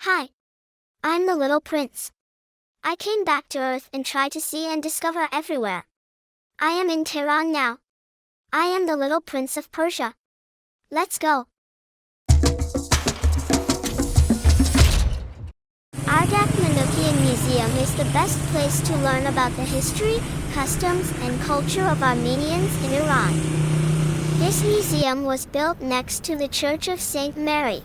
Hi, I'm the little prince. I came back to Earth and tried to see and discover everywhere. I am in Tehran now. I am the little prince of Persia. Let's go. Ardak Manukian Museum is the best place to learn about the history, customs, and culture of Armenians in Iran. This museum was built next to the Church of St. Mary.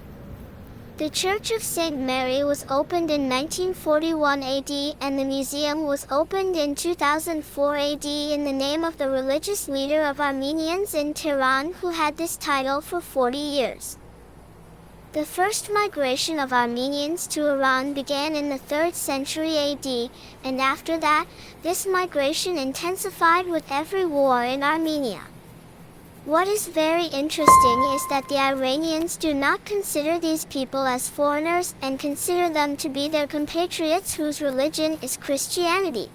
The Church of St. Mary was opened in 1941 AD and the museum was opened in 2004 AD in the name of the religious leader of Armenians in Tehran who had this title for 40 years. The first migration of Armenians to Iran began in the 3rd century AD, and after that, this migration intensified with every war in Armenia. What is very interesting is that the Iranians do not consider these people as foreigners and consider them to be their compatriots whose religion is Christianity.